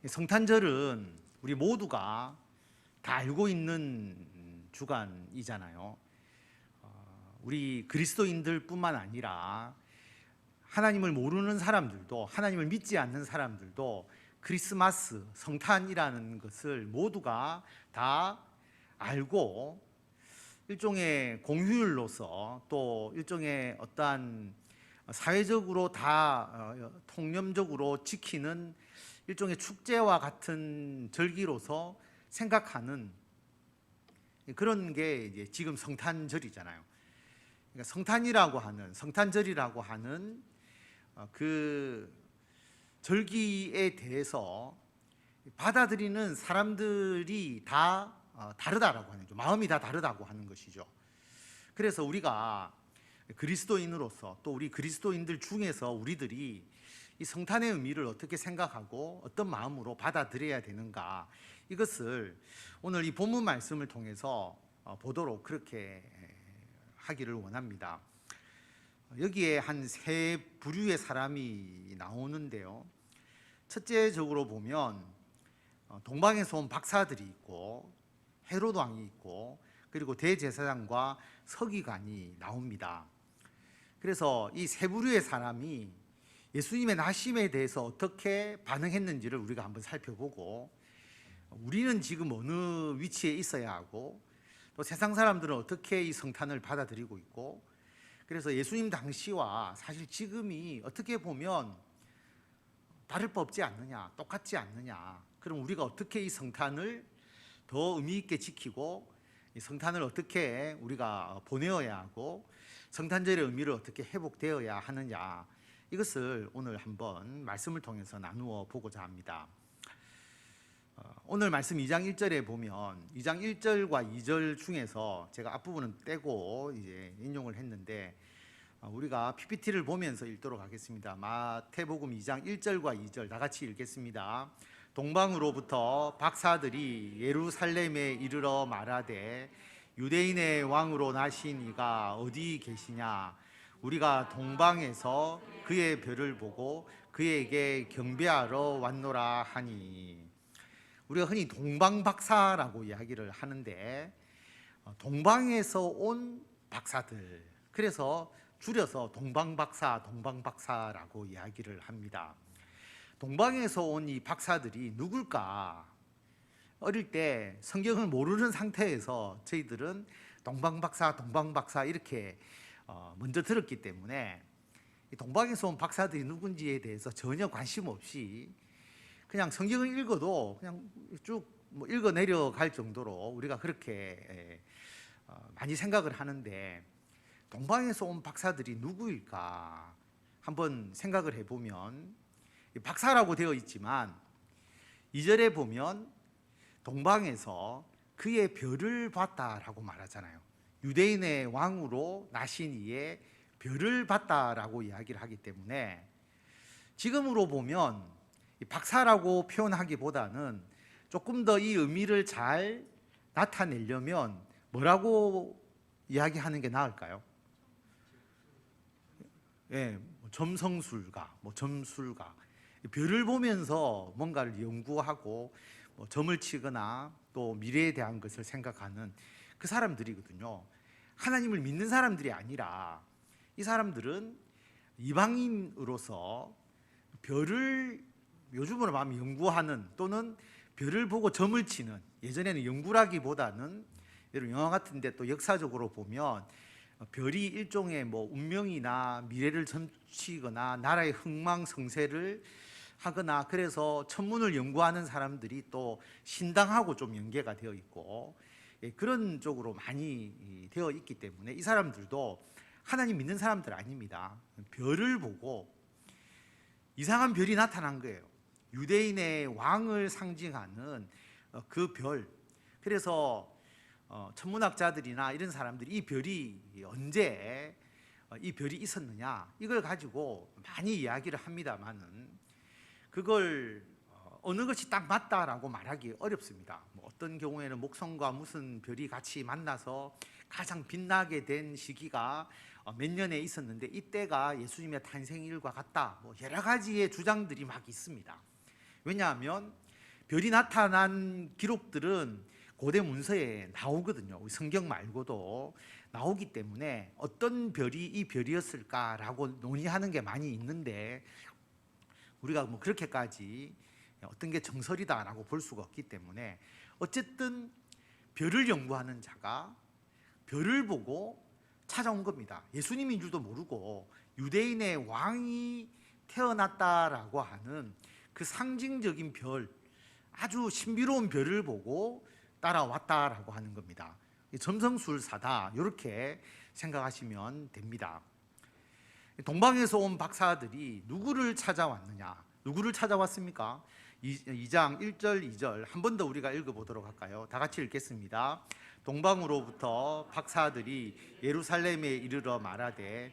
성탄절은 우리 모두가 다 알고 있는 주간이잖아요. 우리 그리스도인들뿐만 아니라 하나님을 모르는 사람들도, 하나님을 믿지 않는 사람들도 크리스마스, 성탄이라는 것을 모두가 다 알고 일종의 공휴일로서, 또 일종의 어떠한 사회적으로 다 통념적으로 지키는 일종의 축제와 같은 절기로서 생각하는 그런 게 이제 지금 성탄절이잖아요. 그러니까 성탄절이라고 하는 그 절기에 대해서 받아들이는 사람들이 다 다르다라고 하는 거죠. 마음이 다 다르다고 하는 것이죠. 그래서 우리가 그리스도인으로서, 또 우리 그리스도인들 중에서 우리들이 이 성탄의 의미를 어떻게 생각하고 어떤 마음으로 받아들여야 되는가, 이것을 오늘 이 본문 말씀을 통해서 보도록 그렇게 하기를 원합니다. 여기에 한 세 부류의 사람이 나오는데요. 첫째적으로 보면 동방에서 온 박사들이 있고, 헤롯 왕이 있고, 그리고 대제사장과 서기관이 나옵니다. 그래서 이 세 부류의 사람이 예수님의 나심에 대해서 어떻게 반응했는지를 우리가 한번 살펴보고, 우리는 지금 어느 위치에 있어야 하고, 또 세상 사람들은 어떻게 이 성탄을 받아들이고 있고, 그래서 예수님 당시와 사실 지금이 어떻게 보면 다를 바 없지 않느냐, 똑같지 않느냐, 그럼 우리가 어떻게 이 성탄을 더 의미 있게 지키고, 이 성탄을 어떻게 우리가 보내어야 하고, 성탄절의 의미를 어떻게 회복되어야 하느냐, 이것을 오늘 한번 말씀을 통해서 나누어 보고자 합니다. 오늘 말씀 2장 1절에 보면 2장 1절과 2절 중에서 제가 앞부분은 떼고 이제 인용을 했는데, 우리가 PPT를 보면서 읽도록 하겠습니다. 마태복음 2장 1절과 2절 다 같이 읽겠습니다. 동방으로부터 박사들이 예루살렘에 이르러 말하되 유대인의 왕으로 나신 이가 어디 계시냐? 우리가 동방에서 그의 별을 보고 그에게 경배하러 왔노라 하니. 우리가 흔히 동방박사라고 이야기를 하는데, 동방에서 온 박사들, 그래서 줄여서 동방박사라고 이야기를 합니다. 동방에서 온 이 박사들이 누굴까? 어릴 때 성경을 모르는 상태에서 저희들은 동방박사 이렇게 먼저 들었기 때문에 동방에서 온 박사들이 누군지에 대해서 전혀 관심 없이 그냥 성경을 읽어도 그냥 쭉 읽어 내려갈 정도로 우리가 그렇게 많이 생각을 하는데, 동방에서 온 박사들이 누구일까 한번 생각을 해보면, 박사라고 되어 있지만 2절에 보면 동방에서 그의 별을 봤다라고 말하잖아요. 유대인의 왕으로 나신 이의 별을 봤다라고 이야기를 하기 때문에, 지금으로 보면 박사라고 표현하기보다는 조금 더 이 의미를 잘 나타내려면 뭐라고 이야기하는 게 나을까요? 점성술가, 점술가, 별을 보면서 뭔가를 연구하고 점을 치거나 또 미래에 대한 것을 생각하는 그 사람들이거든요. 하나님을 믿는 사람들이 아니라 이 사람들은 이방인으로서 별을 요즘으로 말하면 연구하는, 또는 별을 보고 점을 치는, 예전에는 연구라기보다는 여러분 영화 같은 데 또 역사적으로 보면 별이 일종의 운명이나 미래를 점치거나 나라의 흥망성쇠를 하거나, 그래서 천문을 연구하는 사람들이 또 신당하고 좀 연계가 되어 있고, 그런 쪽으로 많이 되어 있기 때문에 이 사람들도 하나님 믿는 사람들 아닙니다. 별을 보고 이상한 별이 나타난 거예요. 유대인의 왕을 상징하는 그 별. 그래서 천문학자들이나 이런 사람들이 이 별이 언제 이 별이 있었느냐, 이걸 가지고 많이 이야기를 합니다만은 그걸 어느 것이 딱 맞다라고 말하기 어렵습니다. 어떤 경우에는 목성과 무슨 별이 같이 만나서 가장 빛나게 된 시기가 몇 년에 있었는데 이때가 예수님의 탄생일과 같다, 여러 가지의 주장들이 막 있습니다. 왜냐하면 별이 나타난 기록들은 고대 문서에 나오거든요. 성경 말고도 나오기 때문에 어떤 별이 이 별이었을까라고 논의하는 게 많이 있는데 우리가 뭐 그렇게까지 어떤 게 정설이다라고 볼 수가 없기 때문에 어쨌든 별을 연구하는 자가 별을 보고 찾아온 겁니다. 예수님인 줄도 모르고 유대인의 왕이 태어났다라고 하는 그 상징적인 별, 아주 신비로운 별을 보고 따라왔다라고 하는 겁니다. 점성술사다 이렇게 생각하시면 됩니다. 동방에서 온 박사들이 누구를 찾아왔느냐? 누구를 찾아왔습니까? 2장 1절 2절 한 번 더 우리가 읽어보도록 할까요? 다 같이 읽겠습니다. 동방으로부터 박사들이 예루살렘에 이르러 말하되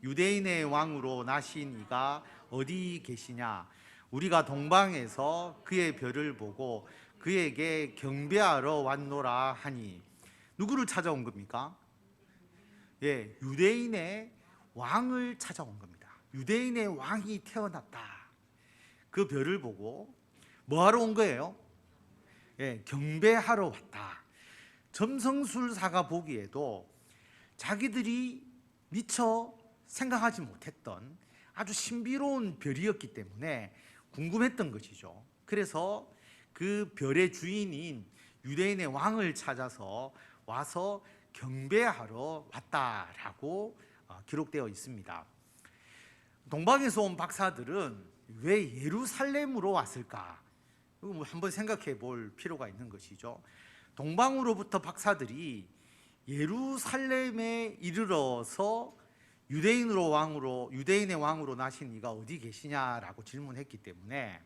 유대인의 왕으로 나신 이가 어디 계시냐? 우리가 동방에서 그의 별을 보고 그에게 경배하러 왔노라 하니. 누구를 찾아온 겁니까? 예, 유대인의 왕을 찾아온 겁니다. 유대인의 왕이 태어났다. 그 별을 보고 뭐 하러 온 거예요? 예, 경배하러 왔다. 점성술사가 보기에도 자기들이 미처 생각하지 못했던 아주 신비로운 별이었기 때문에 궁금했던 것이죠. 그래서 그 별의 주인인 유대인의 왕을 찾아서 와서 경배하러 왔다라고 기록되어 있습니다. 동방에서 온 박사들은 왜 예루살렘으로 왔을까? 이거 한번 생각해 볼 필요가 있는 것이죠. 동방으로부터 박사들이 예루살렘에 이르러서 유대인의 왕으로 나신 이가 어디 계시냐라고 질문했기 때문에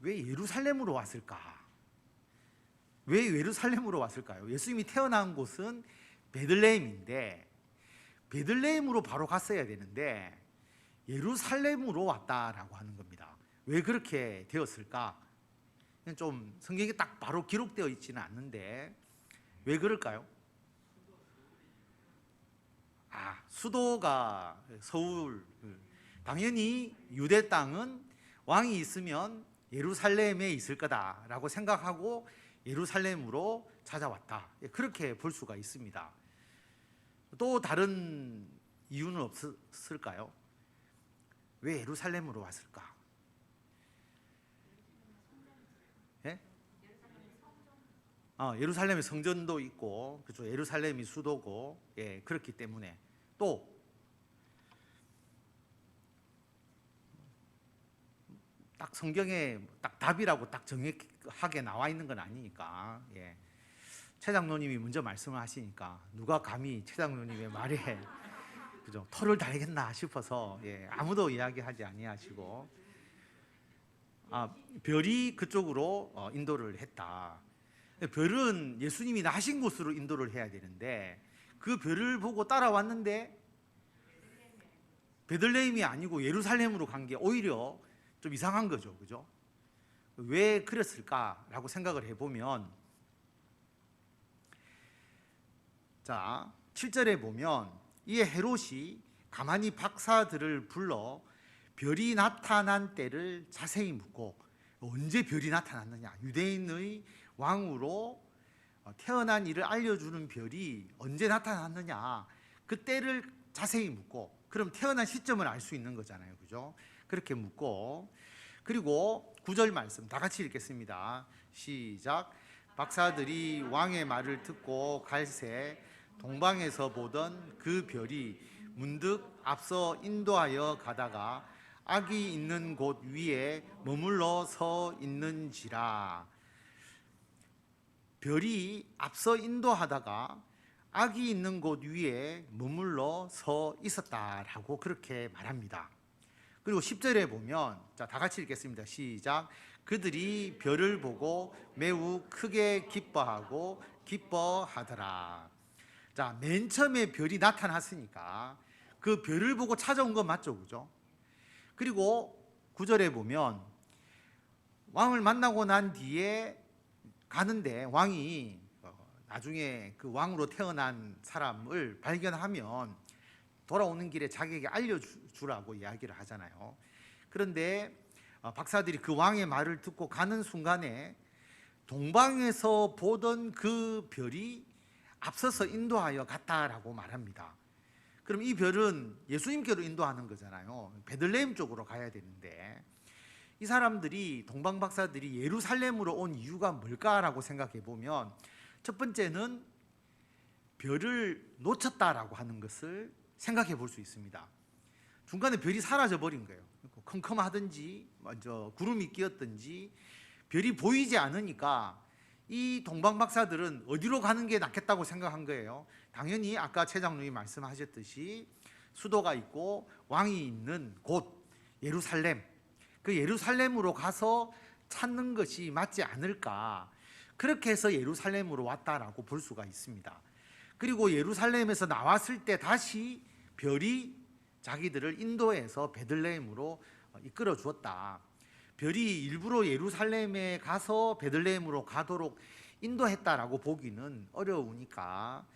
왜 예루살렘으로 왔을까? 왜 예루살렘으로 왔을까요? 예수님이 태어난 곳은 베들레헴인데 베들레헴으로 바로 갔어야 되는데 예루살렘으로 왔다라고 하는 겁니다. 왜 그렇게 되었을까? 좀 성경에 딱 바로 기록되어 있지는 않는데 왜 그럴까요? 수도가 서울. 당연히 유대 땅은 왕이 있으면 예루살렘에 있을 거다라고 생각하고 예루살렘으로 찾아왔다. 그렇게 볼 수가 있습니다. 또 다른 이유는 없을까요? 왜 예루살렘으로 왔을까? 예? 예루살렘에 성전도 있고, 그렇죠. 예루살렘이 수도고, 예, 그렇기 때문에 또 딱 성경에 딱 답이라고 딱 정확하게 나와 있는 건 아니니까. 예. 최 장로님이 먼저 말씀을 하시니까 누가 감히 최 장로님의 말에 그죠 토를 달겠나 싶어서 예, 아무도 이야기하지 아니하시고 별이 그쪽으로 인도를 했다. 별은 예수님이 나신 곳으로 인도를 해야 되는데 그 별을 보고 따라왔는데 베들레헴이 아니고 예루살렘으로 간 게 오히려 좀 이상한 거죠. 그죠? 왜 그랬을까라고 생각을 해보면 자, 7절에 보면 이에 헤롯이 가만히 박사들을 불러 별이 나타난 때를 자세히 묻고 언제 별이 나타났느냐, 유대인의 왕으로 태어난 이를 알려주는 별이 언제 나타났느냐, 그 때를 자세히 묻고, 그럼 태어난 시점을 알 수 있는 거잖아요. 그죠? 그렇게 묻고, 그리고 9절 말씀 다 같이 읽겠습니다. 시작. 박사들이 왕의 말을 듣고 갈새 동방에서 보던 그 별이 문득 앞서 인도하여 가다가 악이 있는 곳 위에 머물러 서 있는지라. 별이 앞서 인도하다가 악이 있는 곳 위에 머물러 서 있었다라고 그렇게 말합니다. 그리고 10절에 보면 자, 다 같이 읽겠습니다. 시작. 그들이 별을 보고 매우 크게 기뻐하고 기뻐하더라. 자, 맨 처음에 별이 나타났으니까 그 별을 보고 찾아온 건 맞죠, 그죠? 그리고 9절에 보면 왕을 만나고 난 뒤에 가는데 왕이 나중에 그 왕으로 태어난 사람을 발견하면 돌아오는 길에 자기에게 알려주라고 이야기를 하잖아요. 그런데 박사들이 그 왕의 말을 듣고 가는 순간에 동방에서 보던 그 별이 앞서서 인도하여 갔다라고 말합니다. 그럼 이 별은 예수님께로 인도하는 거잖아요. 베들레헴 쪽으로 가야 되는데, 이 사람들이, 동방 박사들이 예루살렘으로 온 이유가 뭘까라고 생각해 보면, 첫 번째는 별을 놓쳤다라고 하는 것을 생각해 볼 수 있습니다. 중간에 별이 사라져 버린 거예요. 컴컴하든지 먼저 구름이 끼었든지 별이 보이지 않으니까 이 동방 박사들은 어디로 가는 게 낫겠다고 생각한 거예요. 당연히 아까 최 장로님이 말씀하셨듯이 수도가 있고 왕이 있는 곳 예루살렘, 그 예루살렘으로 가서 찾는 것이 맞지 않을까, 그렇게 해서 예루살렘으로 왔다라고 볼 수가 있습니다. 그리고 예루살렘에서 나왔을 때 다시 별이 자기들을 인도해서 베들레헴으로 이끌어 주었다. 별이 일부러 예루살렘에 가서 베들레헴으로 가도록 인도했다라고 보기는 어려우니까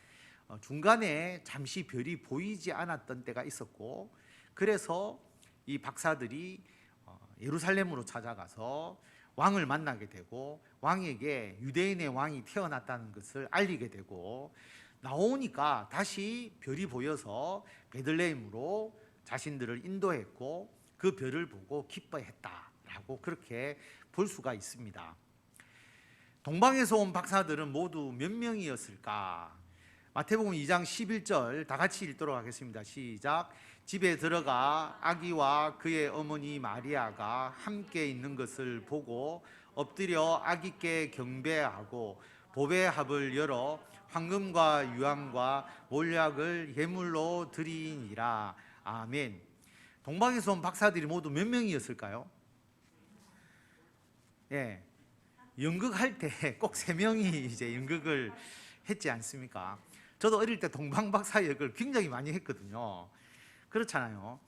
중간에 잠시 별이 보이지 않았던 때가 있었고, 그래서 이 박사들이 예루살렘으로 찾아가서 왕을 만나게 되고 왕에게 유대인의 왕이 태어났다는 것을 알리게 되고, 나오니까 다시 별이 보여서 베들레헴으로 자신들을 인도했고 그 별을 보고 기뻐했다라고 그렇게 볼 수가 있습니다. 동방에서 온 박사들은 모두 몇 명이었을까? 마태복음 2장 11절 다 같이 읽도록 하겠습니다. 시작. 집에 들어가 아기와 그의 어머니 마리아가 함께 있는 것을 보고 엎드려 아기께 경배하고 보배 합을 열어 황금과 유황과 몰약을 예물로 드리니라. 아멘. 동방에서 온 박사들이 모두 몇 명이었을까요? 예, 연극할 때 꼭 3명이 이제 연극을 했지 않습니까? 저도 어릴 때 동방 박사 역을 굉장히 많이 했거든요. 그렇잖아요.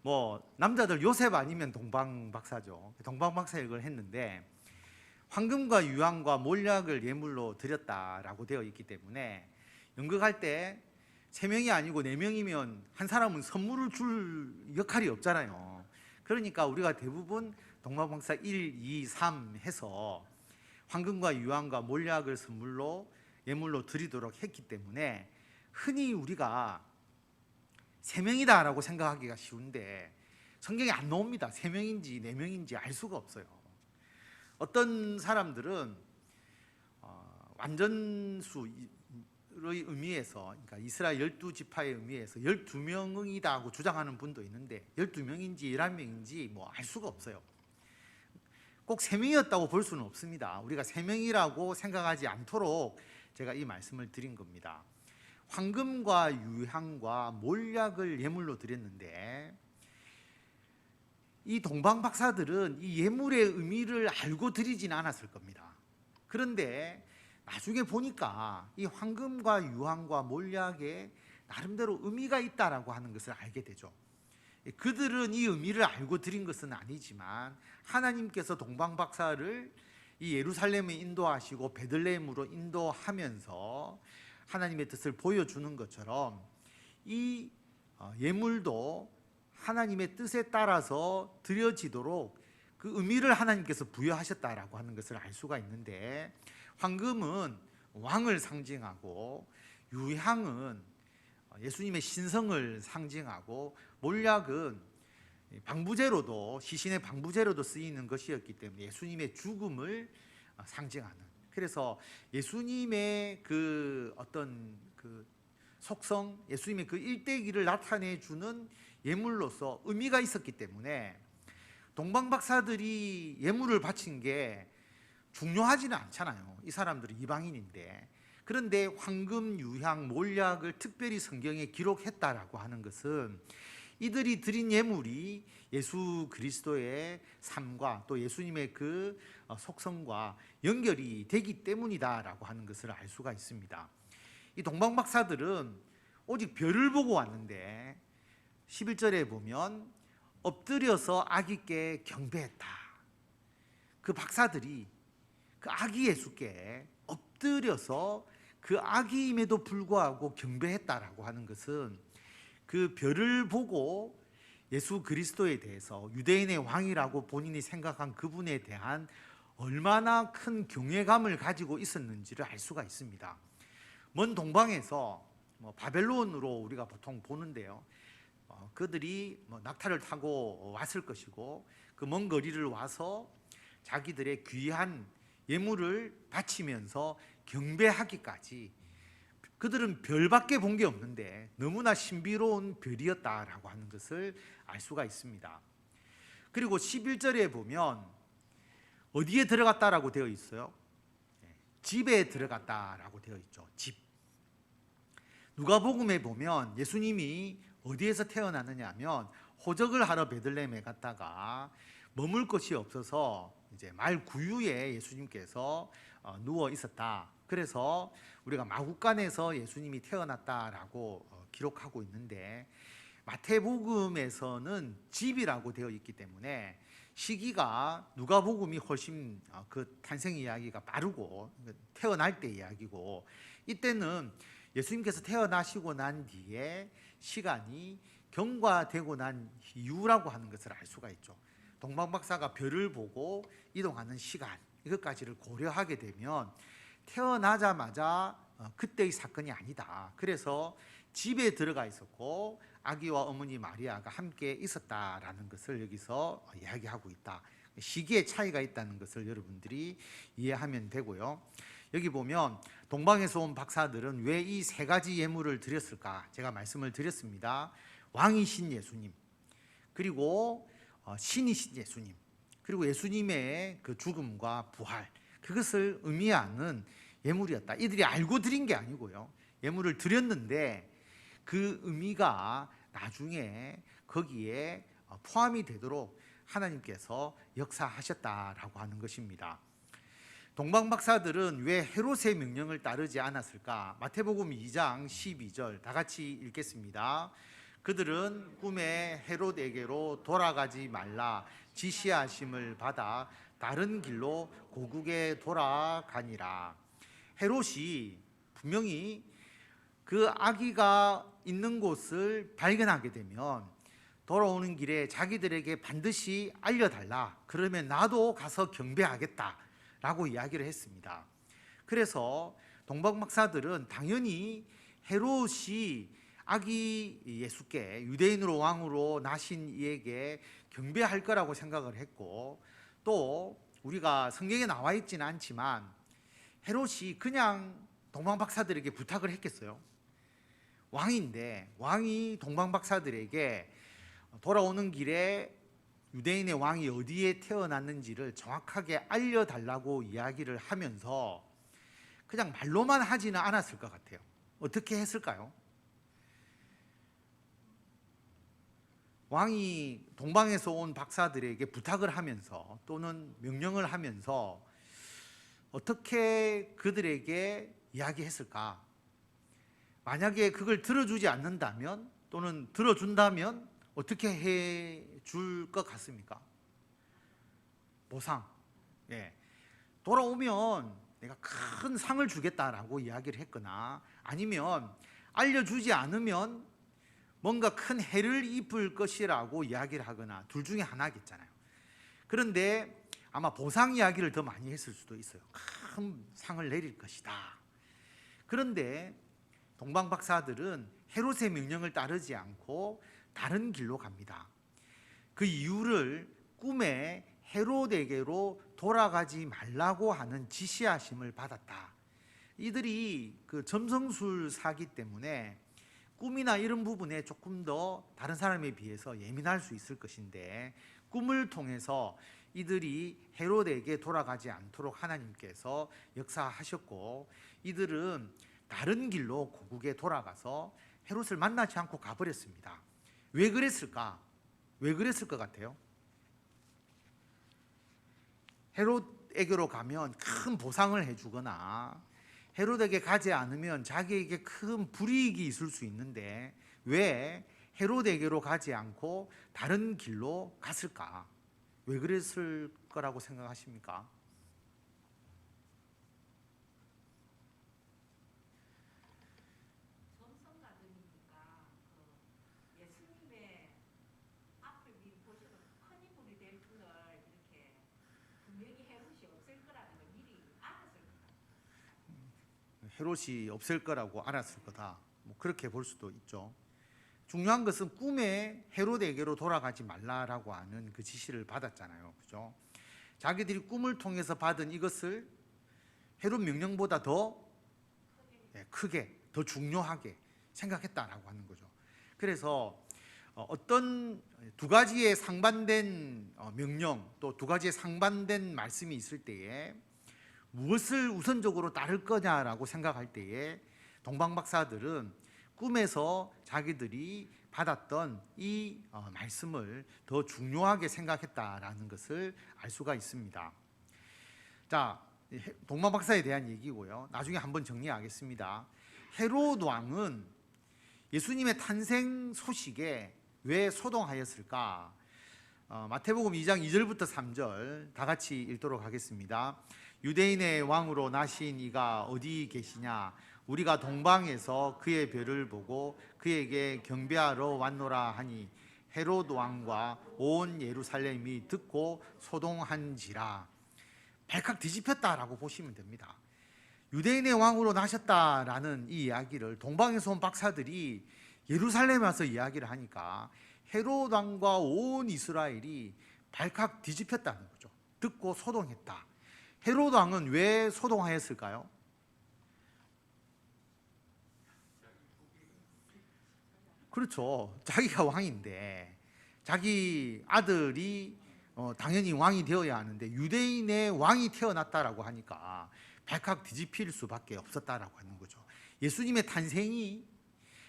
뭐 남자들 요셉 아니면 동방 박사죠. 동방 박사 역을 했는데 황금과 유황과 몰약을 예물로 드렸다라고 되어 있기 때문에 연극할 때 3명이 아니고 4명이면 한 사람은 선물을 줄 역할이 없잖아요. 그러니까 우리가 대부분 동방 박사 1, 2, 3 해서 황금과 유황과 몰약을 선물로 예물로 드리도록 했기 때문에 흔히 우리가 3명이다 라고 생각하기가 쉬운데 성경에 안 나옵니다. 3명인지 4명인지 알 수가 없어요. 어떤 사람들은 완전수의 의미에서, 그러니까 이스라엘 12지파의 의미에서 12명이다 하고 주장하는 분도 있는데 12명인지 11명인지 뭐 알 수가 없어요. 꼭 3명이었다고 볼 수는 없습니다. 우리가 3명이라고 생각하지 않도록 제가 이 말씀을 드린 겁니다. 황금과 유향과 몰약을 예물로 드렸는데 이 동방 박사들은 이 예물의 의미를 알고 드리진 않았을 겁니다. 그런데 나중에 보니까 이 황금과 유황과 몰약에 나름대로 의미가 있다라고 하는 것을 알게 되죠. 그들은 이 의미를 알고 드린 것은 아니지만 하나님께서 동방 박사를 이 예루살렘에 인도하시고 베들레헴으로 인도하면서 하나님의 뜻을 보여주는 것처럼 이 예물도 하나님의 뜻에 따라서 드려지도록 그 의미를 하나님께서 부여하셨다라고 하는 것을 알 수가 있는데, 황금은 왕을 상징하고 유향은 예수님의 신성을 상징하고 몰약은 방부제로도, 시신의 방부제로도 쓰이는 것이었기 때문에 예수님의 죽음을 상징하는, 그래서 예수님의 그 어떤 그 속성, 예수님의 그 일대기를 나타내 주는 예물로서 의미가 있었기 때문에 동방 박사들이 예물을 바친 게 중요하지는 않잖아요. 이 사람들은 이방인인데. 그런데 황금, 유향, 몰약을 특별히 성경에 기록했다라고 하는 것은 이들이 드린 예물이 예수 그리스도의 삶과 또 예수님의 그 속성과 연결이 되기 때문이다라고 하는 것을 알 수가 있습니다. 이 동방 박사들은 오직 별을 보고 왔는데 11절에 보면 엎드려서 아기께 경배했다. 그 박사들이 그 아기 예수께 엎드려서 그 아기임에도 불구하고 경배했다라고 하는 것은 그 별을 보고 예수 그리스도에 대해서 유대인의 왕이라고 본인이 생각한 그분에 대한 얼마나 큰 경외감을 가지고 있었는지를 알 수가 있습니다. 먼 동방에서 바벨론으로 우리가 보통 보는데요, 그들이 낙타를 타고 왔을 것이고 그 먼 거리를 와서 자기들의 귀한 예물을 바치면서 경배하기까지 그들은 별밖에 본 게 없는데 너무나 신비로운 별이었다라고 하는 것을 알 수가 있습니다. 그리고 11절에 보면 어디에 들어갔다라고 되어 있어요? 집에 들어갔다라고 되어 있죠. 집. 누가복음에 보면 예수님이 어디에서 태어났느냐 하면 호적을 하러 베들레헴에 갔다가 머물 곳이 없어서 이제 말 구유에 예수님께서 누워 있었다. 그래서 우리가 마국간에서 예수님이 태어났다라고 기록하고 있는데, 마태복음에서는 집이라고 되어 있기 때문에 시기가 누가복음이 훨씬 그 탄생 이야기가 빠르고 태어날 때 이야기고, 이때는 예수님께서 태어나시고 난 뒤에 시간이 경과되고 난 이후라고 하는 것을 알 수가 있죠. 동방박사가 별을 보고 이동하는 시간, 이것까지를 고려하게 되면 태어나자마자 그때의 사건이 아니다. 그래서 집에 들어가 있었고 아기와 어머니 마리아가 함께 있었다라는 것을 여기서 이야기하고 있다. 시기의 차이가 있다는 것을 여러분들이 이해하면 되고요. 여기 보면 동방에서 온 박사들은 왜 이 세 가지 예물을 드렸을까? 제가 말씀을 드렸습니다. 왕이신 예수님, 그리고 신이신 예수님, 그리고 예수님의 그 죽음과 부활, 그것을 의미하는 예물이었다. 이들이 알고 드린 게 아니고요, 예물을 드렸는데 그 의미가 나중에 거기에 포함이 되도록 하나님께서 역사하셨다라고 하는 것입니다. 동방박사들은 왜 헤롯의 명령을 따르지 않았을까? 마태복음 2장 12절 다 같이 읽겠습니다. 그들은 꿈에 헤롯에게로 돌아가지 말라 지시하심을 받아 다른 길로 고국에 돌아가니라. 헤롯이 분명히 그 아기가 있는 곳을 발견하게 되면 돌아오는 길에 자기들에게 반드시 알려달라, 그러면 나도 가서 경배하겠다 라고 이야기를 했습니다. 그래서 동방박사들은 당연히 헤롯이 아기 예수께, 유대인으로 왕으로 나신 이에게 경배할 거라고 생각을 했고, 또 우리가 성경에 나와 있지는 않지만 헤롯이 그냥 동방박사들에게 부탁을 했겠어요? 왕인데 왕이 동방박사들에게 돌아오는 길에 유대인의 왕이 어디에 태어났는지를 정확하게 알려달라고 이야기를 하면서 그냥 말로만 하지는 않았을 것 같아요. 어떻게 했을까요? 왕이 동방에서 온 박사들에게 부탁을 하면서 또는 명령을 하면서 어떻게 그들에게 이야기했을까? 만약에 그걸 들어주지 않는다면 또는 들어준다면 어떻게 해줄 것 같습니까? 보상. 예. 돌아오면 내가 큰 상을 주겠다라고 이야기를 했거나, 아니면 알려주지 않으면 뭔가 큰 해를 입을 것이라고 이야기를 하거나, 둘 중에 하나겠잖아요. 그런데 아마 보상 이야기를 더 많이 했을 수도 있어요. 큰 상을 내릴 것이다. 그런데 동방박사들은 헤롯의 명령을 따르지 않고 다른 길로 갑니다. 그 이유를 꿈에 헤롯에게로 돌아가지 말라고 하는 지시하심을 받았다. 이들이 그 점성술사기 때문에 꿈이나 이런 부분에 조금 더 다른 사람에 비해서 예민할 수 있을 것인데, 꿈을 통해서 이들이 헤롯에게 돌아가지 않도록 하나님께서 역사하셨고, 이들은 다른 길로 고국에 돌아가서 헤롯을 만나지 않고 가버렸습니다. 왜 그랬을까? 왜 그랬을 것 같아요? 헤롯에게로 가면 큰 보상을 해주거나, 헤롯에게 가지 않으면 자기에게 큰 불이익이 있을 수 있는데 왜 헤롯에게로 가지 않고 다른 길로 갔을까? 왜 그랬을 거라고 생각하십니까? 점성가들이니까 그 예수님의 헤롯이 없을 거라고 알았을 거다. 뭐 그렇게 볼 수도 있죠. 중요한 것은 꿈에 헤롯에게로 돌아가지 말라라고 하는 그 지시를 받았잖아요. 그죠? 자기들이 꿈을 통해서 받은 이것을 헤롯 명령보다 더 크게, 더 중요하게 생각했다라고 하는 거죠. 그래서 어떤 두 가지의 상반된 명령, 또 두 가지의 상반된 말씀이 있을 때에 무엇을 우선적으로 따를 거냐라고 생각할 때에 동방박사들은 꿈에서 자기들이 받았던 이 말씀을 더 중요하게 생각했다라는 것을 알 수가 있습니다. 자, 동방박사에 대한 얘기고요. 나중에 한번 정리하겠습니다. 헤롯 왕은 예수님의 탄생 소식에 왜 소동하였을까? 마태복음 2장 2절부터 3절 다 같이 읽도록 하겠습니다. 유대인의 왕으로 나신 이가 어디 계시냐? 우리가 동방에서 그의 별을 보고 그에게 경배하러 왔노라 하니 헤롯 왕과 온 예루살렘이 듣고 소동한지라. 발칵 뒤집혔다라고 보시면 됩니다. 유대인의 왕으로 나셨다라는 이 이야기를 동방에서 온 박사들이 예루살렘에 와서 이야기를 하니까 헤롯 왕과 온 이스라엘이 발칵 뒤집혔다는 거죠. 듣고 소동했다. 헤롯 왕은 왜 소동하였을까요? 그렇죠. 자기가 왕인데 자기 아들이 당연히 왕이 되어야 하는데 유대인의 왕이 태어났다라고 하니까 발칵 뒤집힐 수밖에 없었다라고 하는 거죠. 예수님의 탄생이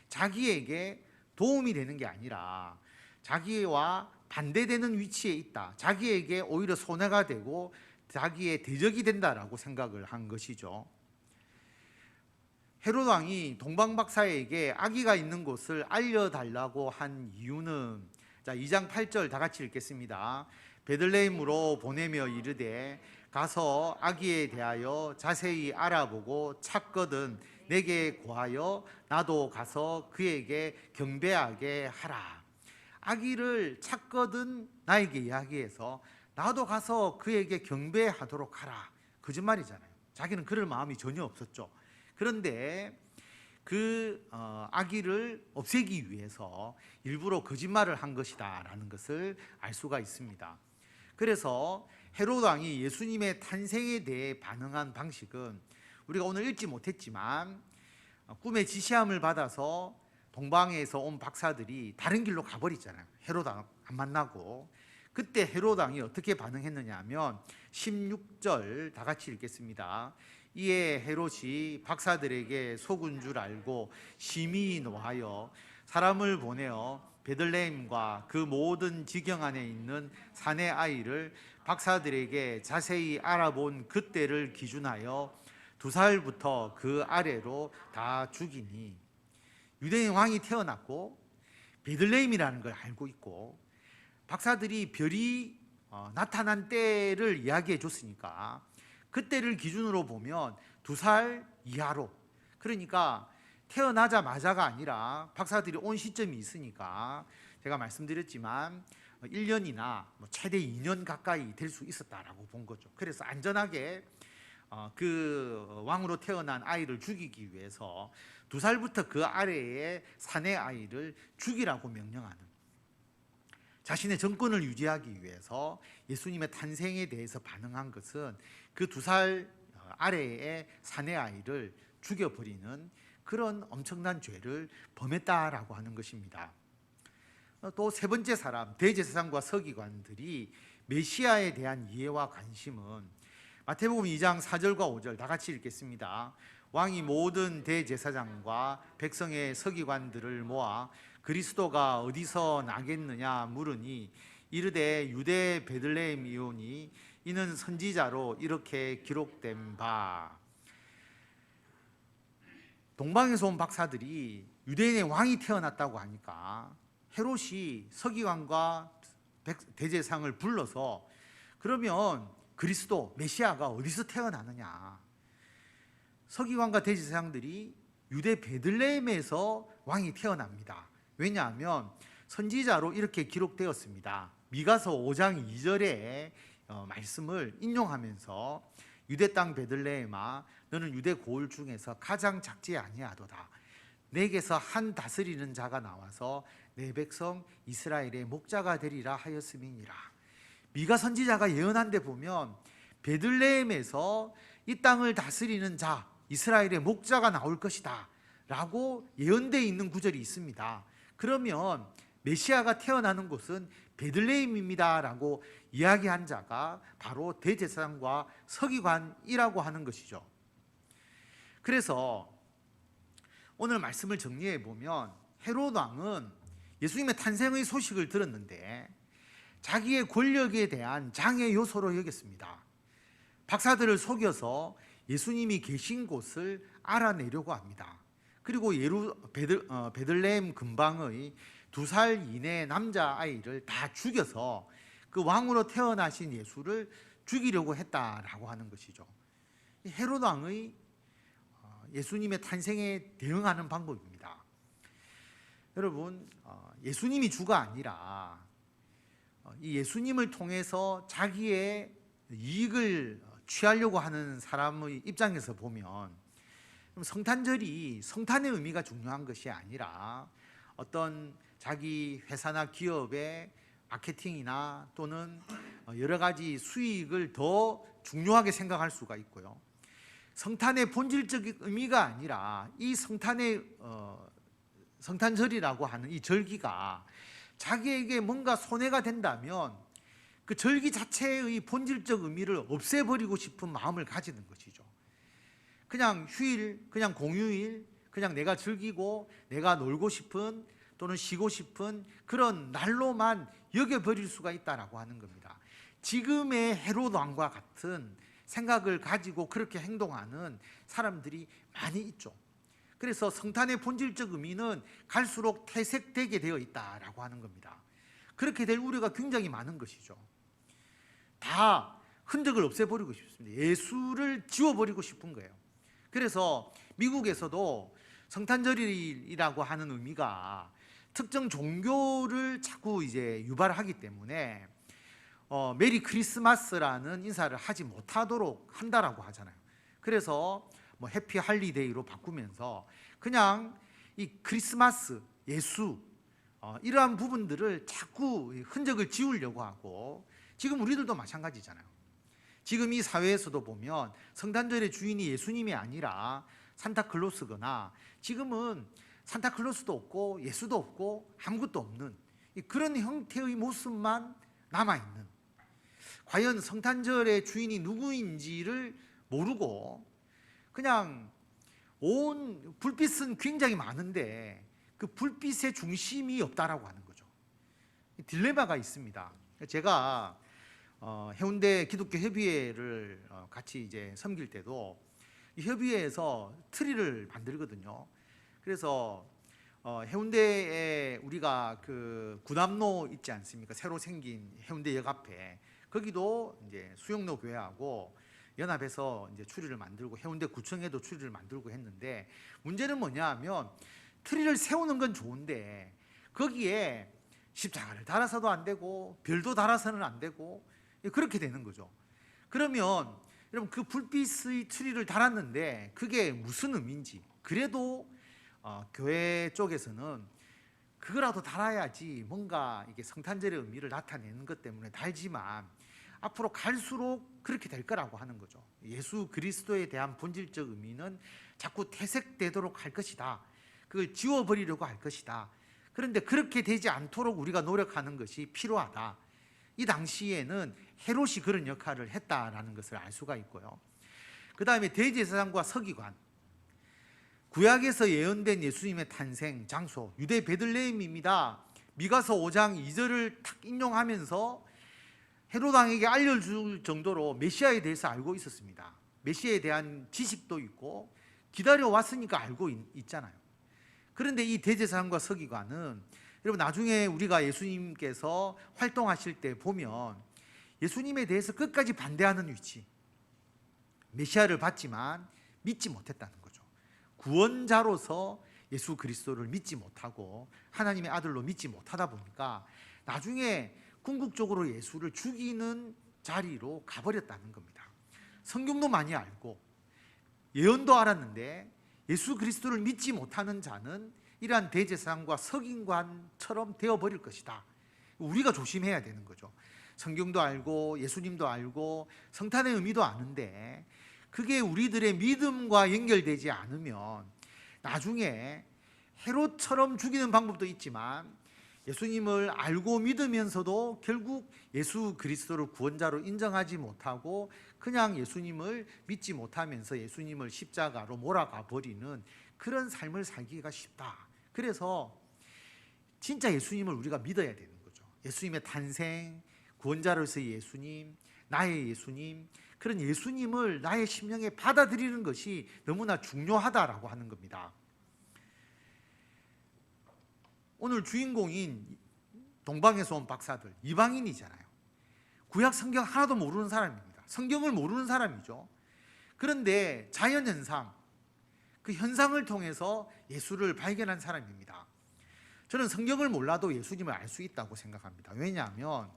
자기에게 도움이 되는 게 아니라 자기와 반대되는 위치에 있다. 자기에게 오히려 손해가 되고 자기의 대적이 된다라고 생각을 한 것이죠. 헤롯 왕이 동방박사에게 아기가 있는 곳을 알려달라고 한 이유는, 자, 2장 8절 다 같이 읽겠습니다. 베들레헴으로 보내며 이르되 가서 아기에 대하여 자세히 알아보고 찾거든 내게 고하여 나도 가서 그에게 경배하게 하라. 아기를 찾거든 나에게 이야기해서 나도 가서 그에게 경배하도록 하라. 거짓말이잖아요. 자기는 그럴 마음이 전혀 없었죠. 그런데 그 아기를 없애기 위해서 일부러 거짓말을 한 것이다 라는 것을 알 수가 있습니다. 그래서 헤롯 왕이 예수님의 탄생에 대해 반응한 방식은 우리가 오늘 읽지 못했지만 꿈의 지시함을 받아서 동방에서 온 박사들이 다른 길로 가버리잖아요. 헤롯 왕 안 만나고. 그때 헤롯 왕이 어떻게 반응했느냐 하면 16절 다 같이 읽겠습니다. 이에 헤롯이 박사들에게 속은 줄 알고 심히 노하여 사람을 보내어 베들레헴과 그 모든 지경 안에 있는 사내 아이를 박사들에게 자세히 알아본 그때를 기준하여 2살부터 그 아래로 다 죽이니. 유대인 왕이 태어났고 베들레헴이라는 걸 알고 있고 박사들이 별이 나타난 때를 이야기해 줬으니까 그때를 기준으로 보면 2살 이하로, 그러니까 태어나자마자가 아니라 박사들이 온 시점이 있으니까 제가 말씀드렸지만 1년이나 최대 2년 가까이 될 수 있었다라고 본 거죠. 그래서 안전하게 그 왕으로 태어난 아이를 죽이기 위해서 2살부터 그 아래의 사내 아이를 죽이라고 명령하는, 자신의 정권을 유지하기 위해서 예수님의 탄생에 대해서 반응한 것은 그 2살 아래의 사내 아이를 죽여버리는 그런 엄청난 죄를 범했다라고 하는 것입니다. 또 세 번째 사람, 대제사장과 서기관들이 메시아에 대한 이해와 관심은 마태복음 2장 4절과 5절 다 같이 읽겠습니다. 왕이 모든 대제사장과 백성의 서기관들을 모아 그리스도가 어디서 나겠느냐 물으니 이르되 유대 베들레헴이오니 이는 선지자로 이렇게 기록된 바. 동방에서 온 박사들이 유대인의 왕이 태어났다고 하니까 헤롯이 서기관과 대제사장을 불러서 그러면 그리스도 메시아가 어디서 태어나느냐. 서기관과 대제사장들이 유대 베들레헴에서 왕이 태어납니다. 왜냐하면 선지자로 이렇게 기록되었습니다. 미가서 5장 2절의 말씀을 인용하면서 유대 땅 베들레헴아 너는 유대 고을 중에서 가장 작지 아니하도다. 내게서 한 다스리는 자가 나와서 내 백성 이스라엘의 목자가 되리라 하였음이니라. 미가 선지자가 예언한 데 보면 베들레헴에서 이 땅을 다스리는 자, 이스라엘의 목자가 나올 것이다 라고 예언되어 있는 구절이 있습니다. 그러면 메시아가 태어나는 곳은 베들레헴입니다 라고 이야기한 자가 바로 대제사장과 서기관이라고 하는 것이죠. 그래서 오늘 말씀을 정리해 보면 헤롯 왕은 예수님의 탄생의 소식을 들었는데 자기의 권력에 대한 장애 요소로 여겼습니다. 박사들을 속여서 예수님이 계신 곳을 알아내려고 합니다. 그리고 베들레헴 근방의 2살 이내 남자아이를 다 죽여서 그 왕으로 태어나신 예수를 죽이려고 했다라고 하는 것이죠. 헤롯 왕의 예수님의 탄생에 대응하는 방법입니다. 여러분, 예수님이 주가 아니라 이 예수님을 통해서 자기의 이익을 취하려고 하는 사람의 입장에서 보면 성탄절이 성탄의 의미가 중요한 것이 아니라 어떤 자기 회사나 기업의 마케팅이나 또는 여러 가지 수익을 더 중요하게 생각할 수가 있고요. 성탄의 본질적인 의미가 아니라 이 성탄절이라고 하는 이 절기가 자기에게 뭔가 손해가 된다면 그 절기 자체의 본질적 의미를 없애버리고 싶은 마음을 가지는 것이죠. 그냥 휴일, 그냥 공휴일, 그냥 내가 즐기고 내가 놀고 싶은 또는 쉬고 싶은 그런 날로만 여겨버릴 수가 있다라고 하는 겁니다. 지금의 헤롯 왕과 같은 생각을 가지고 그렇게 행동하는 사람들이 많이 있죠. 그래서 성탄의 본질적 의미는 갈수록 퇴색되게 되어 있다라고 하는 겁니다. 그렇게 될 우려가 굉장히 많은 것이죠. 다 흔적을 없애버리고 싶습니다. 예수를 지워버리고 싶은 거예요. 그래서 미국에서도 성탄절이라고 하는 의미가 특정 종교를 자꾸 이제 유발하기 때문에 메리 크리스마스라는 인사를 하지 못하도록 한다라고 하잖아요. 그래서 뭐 해피 할리데이로 바꾸면서 그냥 이 크리스마스, 예수 이러한 부분들을 자꾸 흔적을 지우려고 하고, 지금 우리들도 마찬가지잖아요. 지금 이 사회에서도 보면 성탄절의 주인이 예수님이 아니라 산타클로스거나, 지금은 산타클로스도 없고 예수도 없고 아무것도 없는 그런 형태의 모습만 남아있는, 과연 성탄절의 주인이 누구인지를 모르고 그냥 온 불빛은 굉장히 많은데 그 불빛의 중심이 없다라고 하는 거죠. 딜레마가 있습니다. 제가 해운대 기독교 협의회를 같이 이제 섬길 때도 이 협의회에서 트리를 만들거든요. 그래서 해운대에 우리가 그 구남로 있지 않습니까? 새로 생긴 해운대역 앞에, 거기도 이제 수영로 교회하고 연합해서 이제 추리를 만들고 해운대 구청에도 추리를 만들고 했는데, 문제는 뭐냐하면 트리를 세우는 건 좋은데 거기에 십자가를 달아서도 안 되고 별도 달아서는 안 되고 그렇게 되는 거죠. 그러면 여러분, 그 불빛의 트리를 달았는데 그게 무슨 의미인지, 그래도 교회 쪽에서는 그거라도 달아야지 뭔가 이게 성탄절의 의미를 나타내는 것 때문에 달지만 앞으로 갈수록 그렇게 될 거라고 하는 거죠. 예수 그리스도에 대한 본질적 의미는 자꾸 퇴색되도록 할 것이다. 그걸 지워버리려고 할 것이다. 그런데 그렇게 되지 않도록 우리가 노력하는 것이 필요하다. 이 당시에는 헤롯이 그런 역할을 했다라는 것을 알 수가 있고요. 그 다음에 대제사장과 서기관, 구약에서 예언된 예수님의 탄생 장소 유대 베들레헴입니다. 미가서 5장 2절을 탁 인용하면서 헤롯 왕에게 알려줄 정도로 메시아에 대해서 알고 있었습니다. 메시아에 대한 지식도 있고 기다려왔으니까 알고 있잖아요. 그런데 이 대제사장과 서기관은, 여러분 나중에 우리가 예수님께서 활동하실 때 보면 예수님에 대해서 끝까지 반대하는 위치, 메시아를 봤지만 믿지 못했다는 거죠. 구원자로서 예수 그리스도를 믿지 못하고 하나님의 아들로 믿지 못하다 보니까 나중에 궁극적으로 예수를 죽이는 자리로 가버렸다는 겁니다. 성경도 많이 알고 예언도 알았는데 예수 그리스도를 믿지 못하는 자는 이러한 대제사장과 서기관처럼 되어버릴 것이다. 우리가 조심해야 되는 거죠. 성경도 알고 예수님도 알고 성탄의 의미도 아는데 그게 우리들의 믿음과 연결되지 않으면 나중에 헤롯처럼 죽이는 방법도 있지만 예수님을 알고 믿으면서도 결국 예수 그리스도를 구원자로 인정하지 못하고 그냥 예수님을 믿지 못하면서 예수님을 십자가로 몰아가 버리는 그런 삶을 살기가 쉽다. 그래서 진짜 예수님을 우리가 믿어야 되는 거죠. 예수님의 탄생, 구원자로서의 예수님, 나의 예수님, 그런 예수님을 나의 심령에 받아들이는 것이 너무나 중요하다라고 하는 겁니다. 오늘 주인공인 동방에서 온 박사들, 이방인이잖아요. 구약 성경 하나도 모르는 사람입니다. 성경을 모르는 사람이죠. 그런데 자연현상, 그 현상을 통해서 예수를 발견한 사람입니다. 저는 성경을 몰라도 예수님을 알 수 있다고 생각합니다. 왜냐하면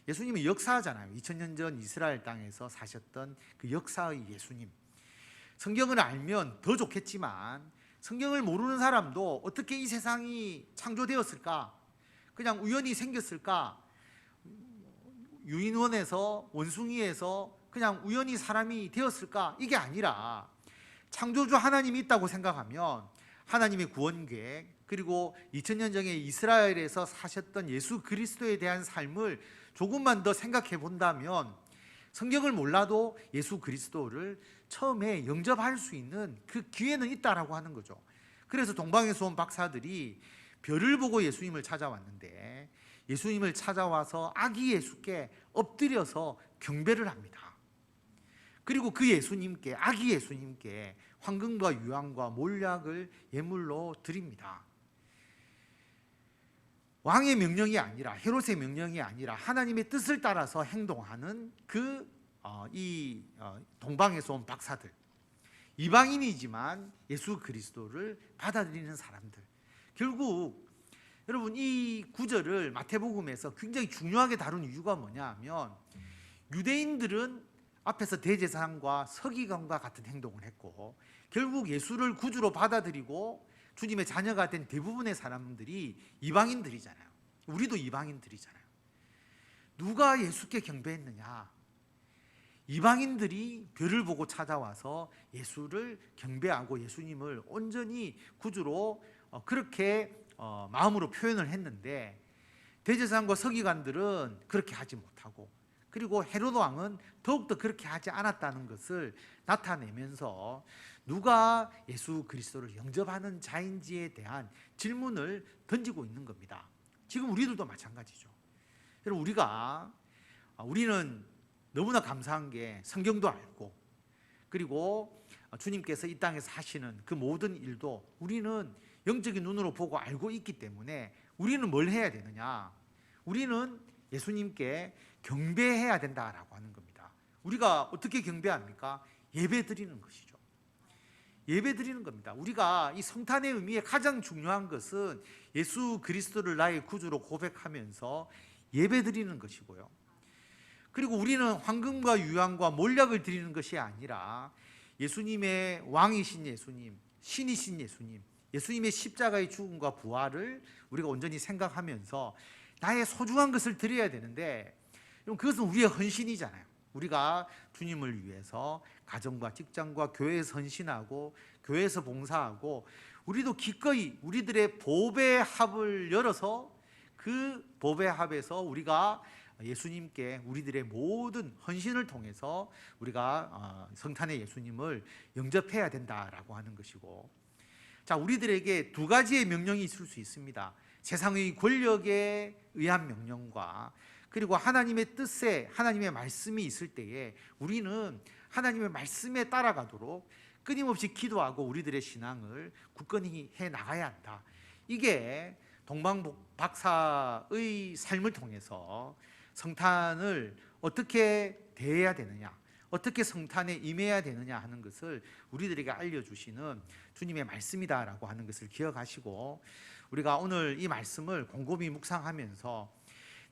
예수님이 역사잖아요. 2000년 전 이스라엘 땅에서 사셨던 그 역사의 예수님. 성경을 알면 더 좋겠지만 성경을 모르는 사람도 어떻게 이 세상이 창조되었을까? 그냥 우연히 생겼을까? 유인원에서, 원숭이에서 그냥 우연히 사람이 되었을까? 이게 아니라 창조주 하나님이 있다고 생각하면 하나님의 구원 계획, 그리고 2000년 전에 이스라엘에서 사셨던 예수 그리스도에 대한 삶을 조금만 더 생각해 본다면 성경을 몰라도 예수 그리스도를 처음에 영접할 수 있는 그 기회는 있다라고 하는 거죠. 그래서 동방에서 온 박사들이 별을 보고 예수님을 찾아왔는데 예수님을 찾아와서 아기 예수께 엎드려서 경배를 합니다. 그리고 그 예수님께, 아기 예수님께 황금과 유황과 몰약을 예물로 드립니다. 왕의 명령이 아니라, 헤롯의 명령이 아니라 하나님의 뜻을 따라서 행동하는 동방에서 온 박사들, 이방인이지만 예수 그리스도를 받아들이는 사람들. 결국 여러분 이 구절을 마태복음에서 굉장히 중요하게 다룬 이유가 뭐냐 하면 유대인들은 앞에서 대제사장과 서기관과 같은 행동을 했고 결국 예수를 구주로 받아들이고 주님의 자녀가 된 대부분의 사람들이 이방인들이잖아요. 우리도 이방인들이잖아요. 누가 예수께 경배했느냐? 이방인들이 별을 보고 찾아와서 예수를 경배하고 예수님을 온전히 구주로 그렇게 마음으로 표현을 했는데 대제사장과 서기관들은 그렇게 하지 못하고 그리고 헤롯 왕은 더욱더 그렇게 하지 않았다는 것을 나타내면서 누가 예수 그리스도를 영접하는 자인지에 대한 질문을 던지고 있는 겁니다. 지금 우리들도 마찬가지죠. 여러분 우리는 너무나 감사한 게 성경도 알고 그리고 주님께서 이 땅에서 하시는 그 모든 일도 우리는 영적인 눈으로 보고 알고 있기 때문에 우리는 뭘 해야 되느냐? 우리는 예수님께 경배해야 된다라고 하는 겁니다. 우리가 어떻게 경배합니까? 예배 드리는 것이죠. 예배 드리는 겁니다. 우리가 이 성탄의 의미에 가장 중요한 것은 예수 그리스도를 나의 구주로 고백하면서 예배 드리는 것이고요. 그리고 우리는 황금과 유황과 몰약을 드리는 것이 아니라 예수님의 왕이신 예수님, 신이신 예수님, 예수님의 십자가의 죽음과 부활을 우리가 온전히 생각하면서 나의 소중한 것을 드려야 되는데 그것은 우리의 헌신이잖아요. 우리가 주님을 위해서 가정과 직장과 교회에서 헌신하고 교회에서 봉사하고 우리도 기꺼이 우리들의 보배 합을 열어서 그 보배 합에서 우리가 예수님께 우리들의 모든 헌신을 통해서 우리가 성탄의 예수님을 영접해야 된다라고 하는 것이고, 자, 우리들에게 두 가지의 명령이 있을 수 있습니다. 세상의 권력에 의한 명령과 그리고 하나님의 뜻에 하나님의 말씀이 있을 때에 우리는 하나님의 말씀에 따라가도록 끊임없이 기도하고 우리들의 신앙을 굳건히 해 나가야 한다. 이게 동방박사의 삶을 통해서 성탄을 어떻게 대해야 되느냐, 어떻게 성탄에 임해야 되느냐 하는 것을 우리들에게 알려주시는 주님의 말씀이다라고 하는 것을 기억하시고, 우리가 오늘 이 말씀을 곰곰이 묵상하면서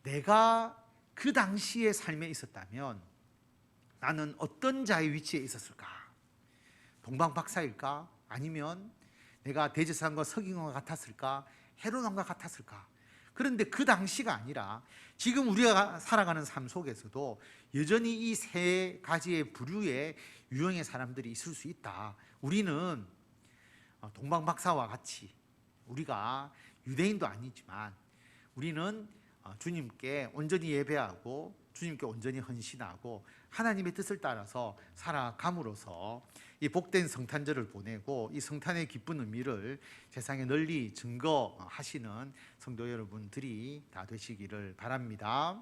내가 그 당시의 삶에 있었다면 나는 어떤 자의 위치에 있었을까? 동방박사일까? 아니면 내가 대제사장과 서기관과 같았을까? 헤롯왕과 같았을까? 그런데 그 당시가 아니라 지금 우리가 살아가는 삶 속에서도 여전히 이 세 가지의 부류의 유형의 사람들이 있을 수 있다. 우리는 동방박사와 같이 우리가 유대인도 아니지만 우리는 주님께 온전히 예배하고 주님께 온전히 헌신하고 하나님의 뜻을 따라서 살아감으로써 이 복된 성탄절을 보내고 이 성탄의 기쁜 의미를 세상에 널리 증거하시는 성도 여러분들이 다 되시기를 바랍니다.